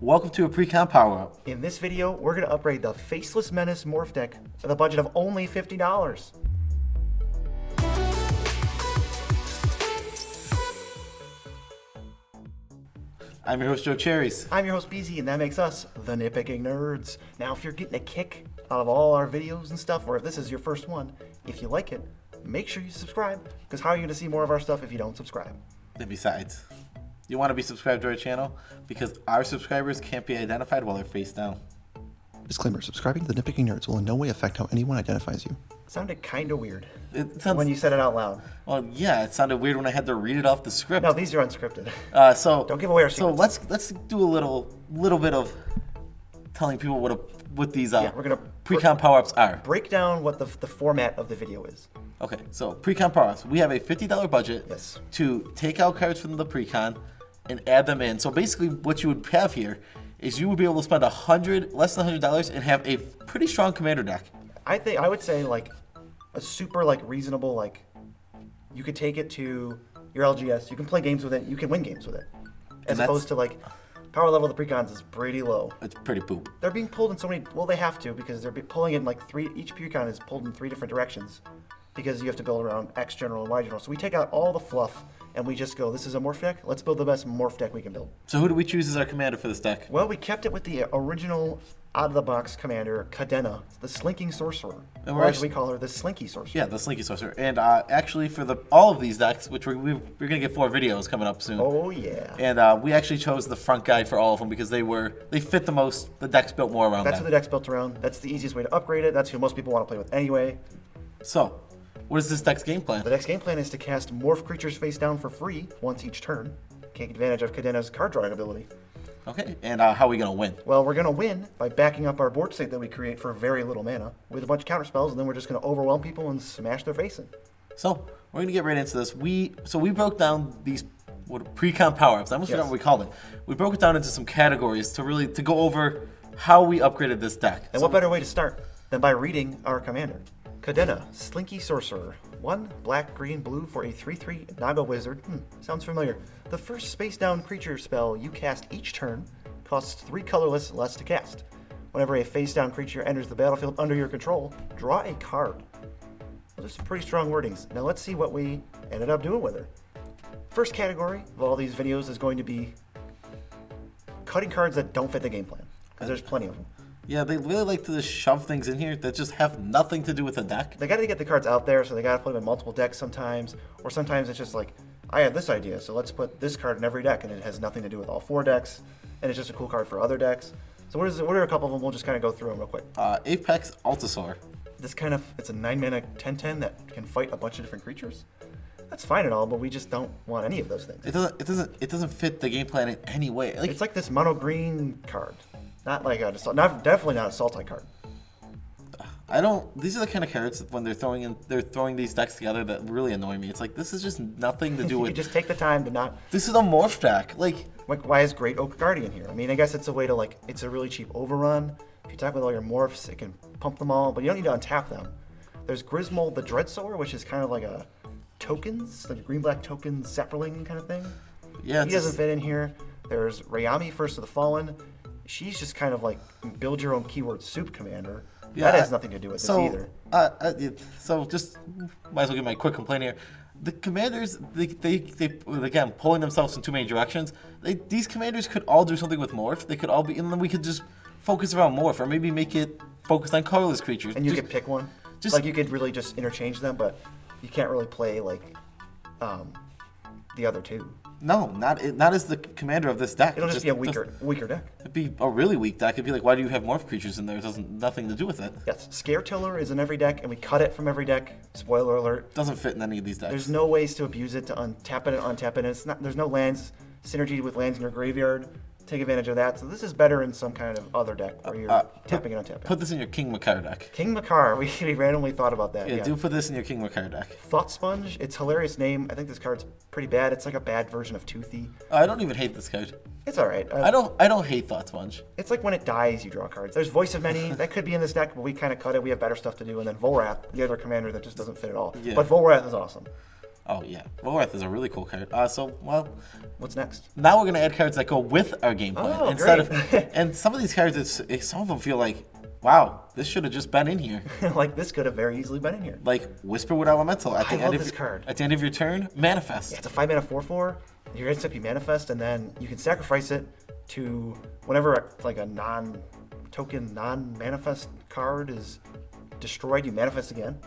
Welcome to a Precon power-up. In this video, we're going to upgrade the Faceless Menace morph deck with a budget of only $50. I'm your host, Joe Cherries. I'm your host, BZ, and that makes us the Nitpicking Nerds. Now, if you're getting a kick out of all our videos and stuff, or if this is your first one, if you like it, make sure you subscribe, because how are you going to see more of our stuff if you don't subscribe? And besides, you want to be subscribed to our channel because our subscribers can't be identified while they're face down. Disclaimer, subscribing to the Nitpicking Nerds will in no way affect how anyone identifies you. Sounded kind of weird It sounds, when you said it out loud. well, yeah, it sounded weird when I had to read it off the script. No, these are unscripted. So Don't give away our So secrets. let's do a little bit of telling people what these Yeah, we're going to Precon power-ups are. break down what the format of the video is. Okay, so Precon power-ups. We have a $50 budget Yes. to take out cards from the Precon and add them in. So basically what you would have here is you would be able to spend less than $100 and have a pretty strong commander deck. I would say like a super reasonable you could take it to your LGS, you can play games with it, you can win games with it. As opposed to power level of the Precons is pretty low. It's pretty poop. They're being pulled in so many, well they have to because they're pulling in each Precon is pulled in 3 different directions because you have to build around X general and Y general. So we take out all the fluff and we just go, this is a morph deck, let's build the best morph deck we can build. So who do we choose as our commander for this deck? Well, we kept it with the original out-of-the-box commander, Cadena, the Slinking Sorcerer. And Or as we call her, the Slinky Sorcerer. Yeah, the Slinky Sorcerer. And actually for all of these decks, which we're going to get 4 videos coming up soon. Oh, yeah. And we actually chose the front guide for all of them because they fit the most, the deck's built more around That's that. what the deck's built around. That's the easiest way to upgrade it. That's who most people want to play with anyway. So, what is this deck's game plan? The deck's game plan is to cast morph creatures face down for free once each turn. Take advantage of Cadena's card drawing ability. Okay, and how are we going to win? Well, we're going to win by backing up our board state that we create for very little mana with a bunch of counter spells, and then we're just going to overwhelm people and smash their face in. So, we're going to get right into this. We broke down these Precon power-ups. I almost forgot what we called it. We broke it down into some categories to go over how we upgraded this deck. And what better way to start than by reading our commander? Cadena, Slinky Sorcerer. 1 black, green, blue for a 3/3 Naga Wizard. Sounds familiar. The first space down creature spell you cast each turn costs 3 colorless less to cast. Whenever a face down creature enters the battlefield under your control, draw a card. Those are some pretty strong wordings. Now let's see what we ended up doing with her. First category of all these videos is going to be cutting cards that don't fit the game plan, because there's plenty of them. Yeah, they really like to just shove things in here that just have nothing to do with the deck. They got to get the cards out there, so they got to put them in multiple decks sometimes, or sometimes it's just I have this idea, so let's put this card in every deck, and it has nothing to do with all 4 decks, and it's just a cool card for other decks. So what are a couple of them? We'll just kind of go through them real quick. Apex Altasaur. It's a 9-mana 10/10 that can fight a bunch of different creatures. That's fine and all, but we just don't want any of those things. It doesn't fit the game plan in any way. It's like this mono green card, not definitely not a Sultai card. These are the kind of cards that when they're throwing these decks together that really annoy me. It's like this is just nothing to do You with. just take the time to not. This is a morph deck. Why is Great Oak Guardian here? I mean, I guess it's a way to it's a really cheap overrun. If you attack with all your morphs, it can pump them all, but you don't need to untap them. There's Grismold the Dreadsower, which is kind of like a tokens, like a green-black token Zeppelin kind of thing. Yeah, he doesn't fit in here. There's Rayami, First of the Fallen. She's just kind of build your own keyword soup commander. Yeah, that has nothing to do with this either. So just might as well give my quick complaint here. The commanders, they again pulling themselves in too many directions. These commanders could all do something with morph. They could all be, and then we could just focus around morph, or maybe make it focused on colorless creatures. And you could pick one. You could really just interchange them, but you can't really play the other 2. No, not as the commander of this deck. It'll just be a weaker deck. It'd be a really weak deck. It'd be why do you have morph creatures in there? It doesn't nothing to do with it. Yes, Scare Tiller is in every deck, and we cut it from every deck. Spoiler alert. Doesn't fit in any of these decks. There's no ways to abuse it, to untap it and untap it. There's no lands synergy with lands in your graveyard. Take advantage of that. So this is better in some kind of other deck where you're tapping and untapping. Put this in your King Makar deck. King Makar, we randomly thought about that. Yeah, do put this in your King Makar deck. Thought Sponge, it's a hilarious name. I think this card's pretty bad. It's like a bad version of Toothy. I don't even hate this card. It's all right. I don't hate Thought Sponge. It's like when it dies, you draw cards. There's Voice of Many. That could be in this deck, but we kind of cut it. We have better stuff to do. And then Volrath, the other commander that just doesn't fit at all. Yeah. But Volrath is awesome. Oh yeah, Loreth is a really cool card. Well, What's next? now we're gonna add cards that go with our game plan Oh, instead great. of. And some of these cards, some of them feel like, wow, this should have just been in here. Like this could have very easily been in here. Like Whisperwood Elemental at the I end love of this card. At the end of your turn, manifest. Yeah, it's a 5-mana 4/4. Your instant you manifest, and then you can sacrifice it to whenever like a non-token, non-manifest card is destroyed, you manifest again.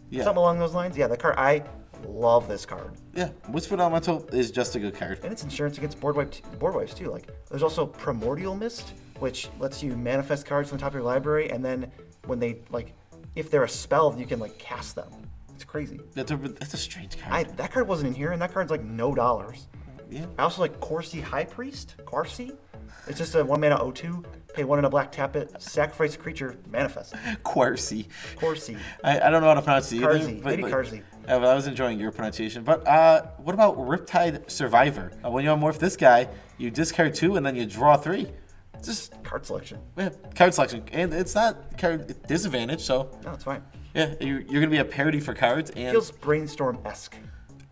Yeah. Something along those lines. Yeah, that card. I love this card, Yeah, Whispered Elemental is just a good card. and it's insurance against board wipes too. Like there's also Primordial Mist, which lets you manifest cards from the top of your library, and then when they if they're a spell, you can cast them. It's crazy. That's a strange card. That card wasn't in here, and that card's like no dollars. Yeah. I also like Corsi High Priest. Corsi. It's just a 1-mana 0/2. Pay 1 and a black, tap it, sacrifice a creature, manifest. Quarcy. Corsi. I don't know how to pronounce it either. Karzi. Maybe Karzi. But I was enjoying your pronunciation. But what about Riptide Survivor? When you unmorph this guy, you discard 2 and then you draw 3. Just Card selection. card selection, and it's not card disadvantage. So No, it's fine. yeah, you're gonna be a parody for cards and Feels brainstorm-esque.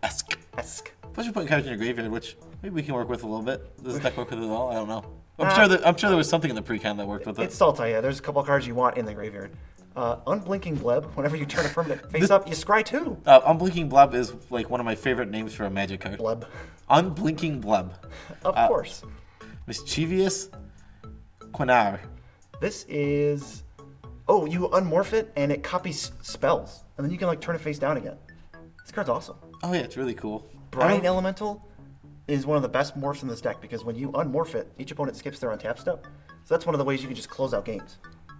esque. Esque. Plus you're putting cards in your graveyard, which maybe we can work with a little bit. Does this deck work with it at all? I don't know. I'm sure there was something in the Precon that worked with it. It's salty, yeah. There's a couple of cards you want in the graveyard. Unblinking Bleb. Whenever you turn a permanent face up, you scry 2. Unblinking Bleb is like one of my favorite names for a magic card. Bleb. Unblinking Bleb. Of course. Mischievous Quinar. This is... Oh, you unmorph it, and it copies spells. And then you can turn it face down again. This card's awesome. Oh yeah, it's really cool. Brine Elemental is one of the best morphs in this deck because when you unmorph it, each opponent skips their untap step. So that's one of the ways you can just close out games.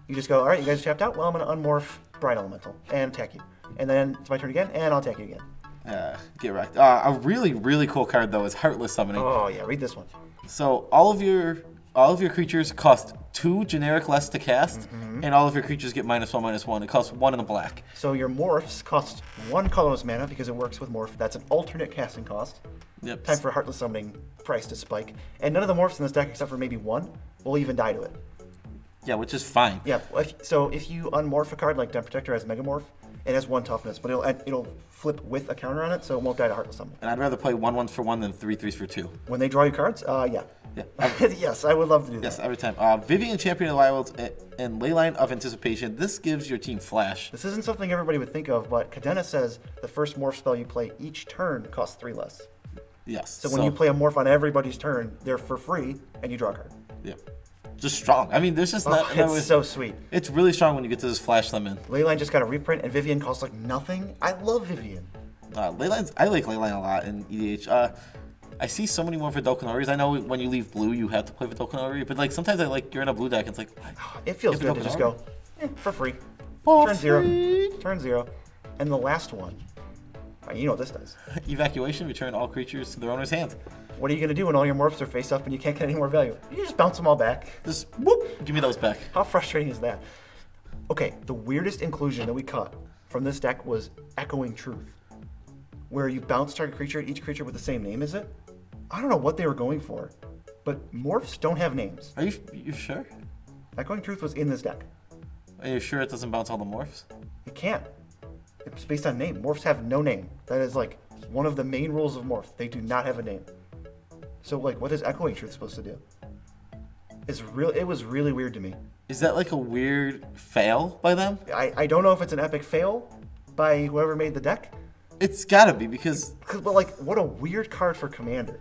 You just go, all right, you guys are tapped out. Well, I'm going to unmorph Brine Elemental and attack you. And then it's my turn again, and I'll attack you again. Get wrecked. A really, really cool card though is Heartless Summoning. Oh yeah, read this one. So all of your creatures cost 2 generic less to cast, and all of your creatures get -1/-1. It costs 1 in the black. So your morphs cost 1 colorless mana because it works with morph. That's an alternate casting cost. Yep. Time for Heartless Summoning price to spike. And none of the morphs in this deck, except for maybe 1, will even die to it. Yeah, which is fine. Yeah, so if you unmorph a card like Den Protector has Megamorph, it has 1 toughness, but it'll flip with a counter on it, so it won't die to Heartless Summoning. And I'd rather play 1/1s for 1 than 3/3s for 2. When they draw you cards, yeah. Yeah. Yes, I would love to do that. Yes, every time. Vivian Champion of the Wilds and Leyline of Anticipation. This gives your team flash. This isn't something everybody would think of, but Cadena says the first morph spell you play each turn costs 3 less. Yes. So when you play a morph on everybody's turn, they're for free, and you draw a card. Yeah. Just strong. I mean, there's just not. It's so sweet. It's really strong when you get to just flash them in. Leyline just got a reprint, and Vivian costs nothing. I love Vivian. I like Leyline a lot in EDH. I see so many more for Dokkanori's. I know when you leave blue, you have to play for Dokkanori, but sometimes you're in a blue deck. It's like It feels You have good to to just Dokkanori? go for free. For Turn free. 0. Turn 0. And the last one. You know what this does. Evacuation. Return all creatures to their owner's hand. What are you going to do when all your morphs are face up and you can't get any more value? You just bounce them all back. Just whoop. Give me those back. How frustrating is that? Okay, the weirdest inclusion that we cut from this deck was Echoing Truth, where you bounce target creature, each creature with the same name as it. I don't know what they were going for, but morphs don't have names. Are you sure? Echoing Truth was in this deck. Are you sure it doesn't bounce all the morphs? It can't. It's based on name. Morphs have no name. That is one of the main rules of morph. They do not have a name. So what is Echoing Truth supposed to do? It was really weird to me. Is that a weird fail by them? I don't know if it's an epic fail by whoever made the deck. It's gotta be because But what a weird card for Commander.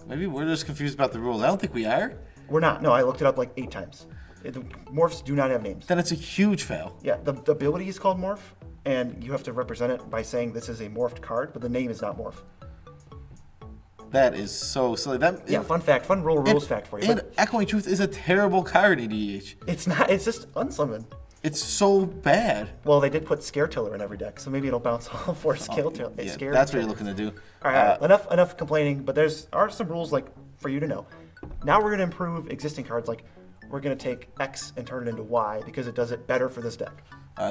maybe we're just confused about the rules. I don't think we are. We're not. No, I looked it up 8 times. Morphs do not have names. Then it's a huge fail. Yeah, the ability is called Morph, and you have to represent it by saying this is a morphed card, but the name is not Morph. That is so silly. Fun rules fact for you. And But Echoing Truth is a terrible card in EDH. it's not. It's just unsummoned. It's so bad. Well, they did put Scare Tiller in every deck, so maybe it'll bounce all 4 Scale Tiller. Yeah, that's what you're looking to do. All right, enough complaining. But are some rules for you to know. Now we're gonna improve existing cards. We're gonna take X and turn it into Y because it does it better for this deck.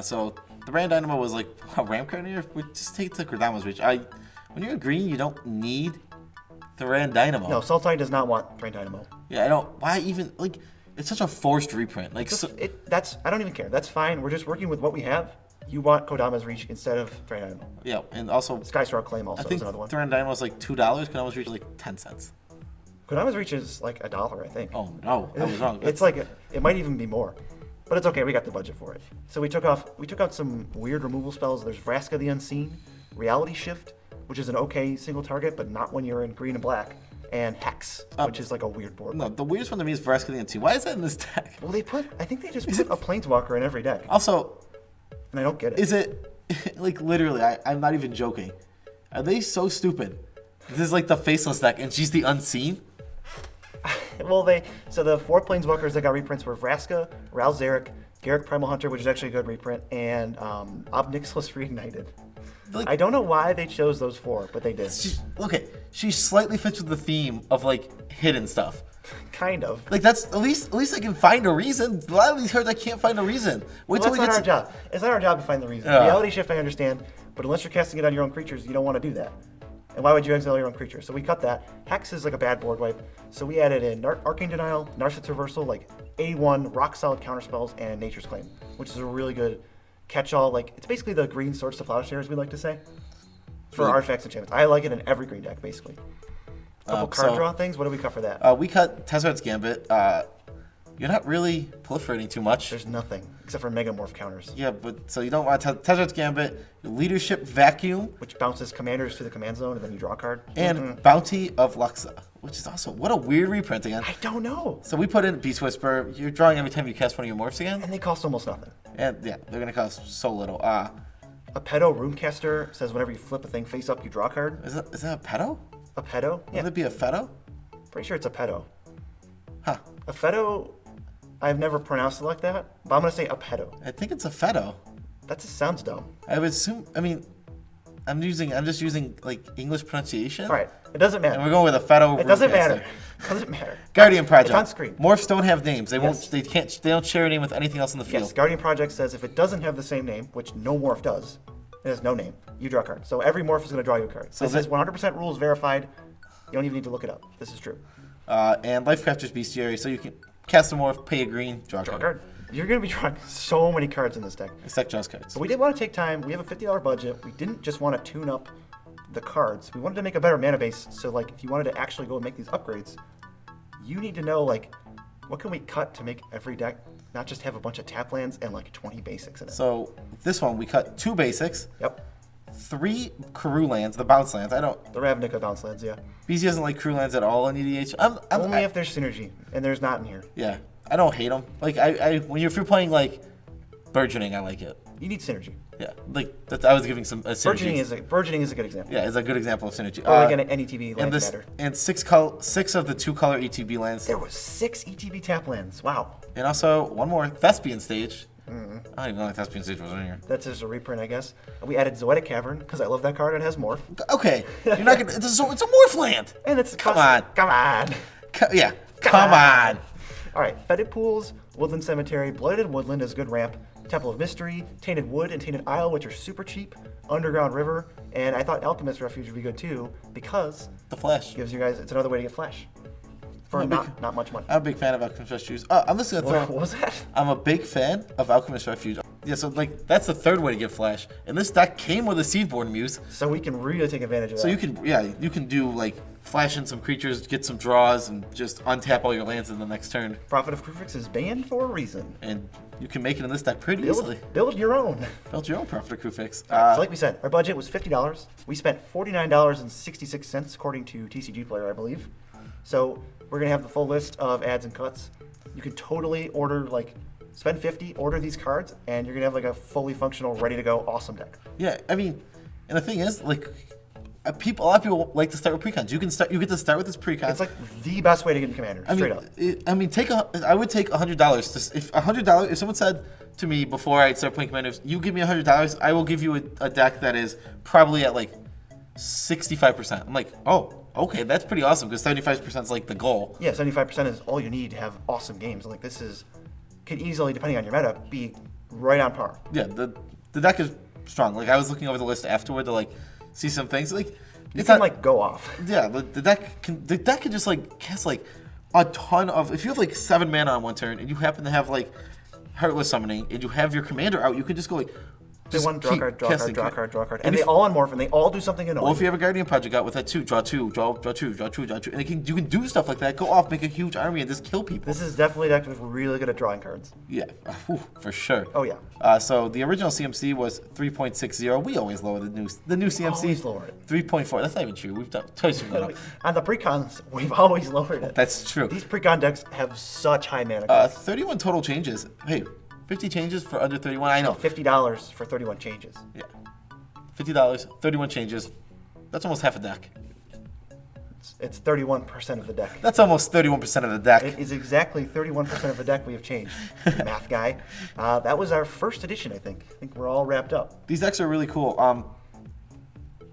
So the Ram Dynamo was a ramp card here. We just take the Kodama's Reach. When you're green, you don't need the Ram Dynamo. No, Sultai does not want Brain Dynamo. Yeah, I don't. Why even It's such a forced reprint. I don't even care. That's fine. We're just working with what we have. You want Kodama's Reach instead of Threat Dynamo. Yeah, and also Skystar Claim also I think is another one. Threat Dynamo is like $2. Kodama's Reach is like 10 cents. Kodama's Reach is like $1, I think. Oh no, I was wrong. It's like it might even be more, but it's okay. We got the budget for it. So we took out some weird removal spells. There's Vraska the Unseen, Reality Shift, which is an okay single target, but not when you're in green and black, and Hex, which is like a weird board. No, the weirdest one to me is Vraska the Unseen. Why is that in this deck? Well, I think they just put a Planeswalker in every deck, Also, and I don't get it. is it like literally? I'm not even joking. Are they so stupid? This is like the Faceless deck, and she's the Unseen. Well, so the 4 Planeswalkers that got reprints were Vraska, Ral Zarek, Garruk Primal Hunter, which is actually a good reprint, and Ob Nixilis Reignited. Like, I don't know why they chose those 4, but they did. She slightly fits with the theme of like hidden stuff. Kind of. Like that's at least I can find a reason. A lot of these cards I can't find a reason. Wait till Well, we that's get not our job. It's not our job to find the reason. Yeah. Reality Shift, I understand, but unless you're casting it on your own creatures, you don't want to do that. And why would you exile your own creature? So we cut that. Hex is like a bad board wipe. So we added in Arcane Denial, Narset's Reversal, like A1, rock solid counterspells, and Nature's Claim, which is a really good catch-all. Like it's basically the green Swords to Plowshares, we like to say, for Really? artifacts and enchantments. I like it in every green deck, basically. A couple card so- draw things. What do we cut for that? we cut Tezzeret's Gambit. You're not really proliferating too much. There's nothing except for Megamorph counters, Yeah, but so you don't want Tezzeret's Gambit, Leadership Vacuum, which bounces commanders to the command zone, and then you draw a card. and Bounty of Luxa, which is also what a weird reprint again. I don't know. So we put in Beast Whisper. You're drawing every time you cast one of your morphs again, And they cost almost nothing. and yeah, they're gonna cost so little. A pedo Runecaster says whenever you flip a thing face up, you draw a card. Is that a pedo? A pedo? Would it be a feto? Pretty sure it's a pedo. Huh? A pedo, I've never pronounced it like that, but I'm gonna say a pedo. I think it's a feto. That just sounds dumb. I would assume. I mean, I'm just using like English pronunciation. All right, it doesn't And matter. we're going with a feto. It doesn't Runecaster. matter. It doesn't matter. Guardian Project. It's on screen. Morphs don't have names. They Yes. won't. They can't. They don't share a name with anything else in the field. Yes, Guardian Project says if it doesn't have the same name, which no morph does, it has no name, you draw a card. So every morph is gonna draw you a card. So This is 100% rules verified. You don't even need to look it up. This is true. And Lifecrafter's Bestiary, so you can cast a morph, pay a green, draw a Draw a card. card. You're gonna be drawing so many cards in this deck. It's deck draws cards. But we did want to take time. We have a $50 budget. We didn't just want to tune up the cards. We wanted to make a better mana base. So like, if you wanted to actually go and make these upgrades, you need to know like, what can we cut to make every deck not just have a bunch of tap lands and like 20 basics in it. So this one we cut 2 basics, Yep. 3 Karoo lands, the bounce lands. I don't. The Ravnica bounce lands, yeah. BZ doesn't like Karoo lands at all in EDH. Only if there's synergy, and there's not in here. Yeah, I don't hate them. Like if you're playing like Burgeoning, I like it. You need synergy. Yeah, like that. I was giving some synergy. Burgeoning is a good example. Yeah, it's a good example of synergy. Or like an NETB and lands this matter. and 6 of the 2-color ETB lands. There was 6 ETB tap lands. Wow. And also one more Thespian Stage. I don't even know if Thespian Stage was in here. That's just a reprint, I guess. We added Zoetic Cavern because I love that card. It has morph. Okay, you're not gonna. It's a morph land. And it's Come on. Come on. Yeah, come on. All right, Fetid Pools, Woodland Cemetery, Blighted Woodland is a good ramp, Temple of Mystery, Tainted Wood, and Tainted Isle, which are super cheap, Underground River, and I thought Alchemist Refuge would be good too because The Flash. it gives you guys, it's another way to get Flash for I'm a big- not much money. I'm a big fan of Alchemist Refuge. I'm just gonna What throw. was that? I'm a big fan of Alchemist Refuge. Yeah, so like that's the third way to get Flash, and this deck came with a Seedborn Muse, So we can really take advantage of that. so you can do like flash in some creatures, get some draws, and just untap all your lands in the next turn, Prophet of Krufix is banned for a reason. and you can make it in this deck pretty easily. Build your own. Build your own Prophet of Krufix. So like we said, our budget was $50. We spent $49.66 according to TCG Player, I believe. So we're gonna have the full list of ads and cuts. You can totally order spend 50, order these cards, and you're gonna have like a fully functional, ready to go, awesome deck. Yeah, I mean, and the thing is, like, a lot of people like to start with precons. You get to start with this precon. It's like the best way to get in Commander, straight up. I would take $100. If $100, if someone said to me before I start playing Commanders, you give me $100, I will give you a deck that is probably at like 65%. I'm like, oh, okay, that's pretty awesome because 75% is like the goal. Yeah, 75% is all you need to have awesome games. Like could easily, depending on your meta, be right on par. Yeah, the deck is strong. Like I was looking over the list afterward to like see some things. Like You can like go off. Yeah, the deck can just like cast like a ton of. If you have like 7 mana on one turn and you happen to have like Heartless Summoning and you have your commander out, you can just go like Just one, draw keep card, draw casting card, draw card, draw card. And And they if- all unmorph, and they all do something annoying. Or if you have a Guardian project out with that too, draw two, draw two, draw two, draw two, and you can do stuff like that. Go off, make a huge army, and just kill people. This is definitely a deck that's really good at drawing cards. Yeah, for sure. Oh, yeah. So the original CMC was 3.60. We always lower the new CMC. Always lower it. 3.4. That's not even true. We've done twice we've done it. On the precons, we've always lowered it. That's true. These precon decks have such high mana cost. 31 total changes. Hey, 50 changes for under 31. I know. $50 for 31 changes. Yeah. $50, 31 changes. That's almost half a deck. It's 31% of the deck. That's almost 31% of the deck. It is exactly 31% of the deck we have changed. Math guy. That was our first edition, I think. I think we're all wrapped up. These decks are really cool.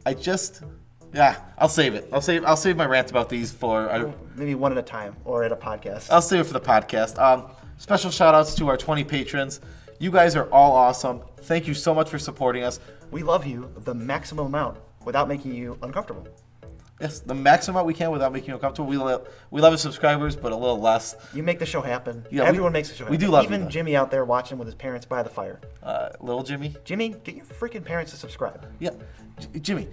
I'll save it. I'll save my rant about these for. Maybe one at a time or at a podcast. I'll save it for the podcast. Special shout outs to our 20 patrons. You guys are all awesome. Thank you so much for supporting us. We love you the maximum amount without making you uncomfortable. Yes, the maximum amount we can without making you uncomfortable. We love the subscribers, but a little less. You make the show happen. Yeah, Everyone makes the show happen. we do love you, Even though. Jimmy out there watching with his parents by the fire. Little Jimmy. Jimmy, get your freaking parents to subscribe. Yeah, Jimmy.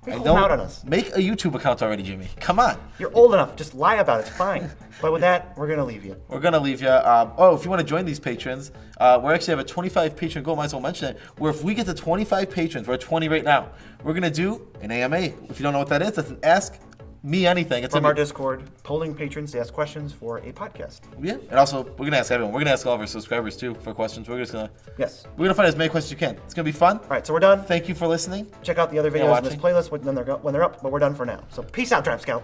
You're holding out on us. Make a YouTube account already, Jimmy. Come on. You're old enough. Just lie about it. It's fine. But with that, we're going to leave you. We're gonna leave you. If you want to join these patrons, we actually have a 25 patron goal. Might as well mention it. Where if we get to 25 patrons, we're at 20 right now. We're gonna do an AMA. If you don't know what that is, that's an Ask Me Anything. It's From our Discord, polling patrons to ask questions for a podcast. Yeah, and also we're gonna ask everyone. We're gonna ask all of our subscribers too for questions. Yes. We're gonna find as many questions as you can. It's gonna be fun. All right, so we're done. Thank you for listening. Check out the other Yeah, videos in this watching. playlist when they're up, but we're done for now. So peace out, Trap Scout.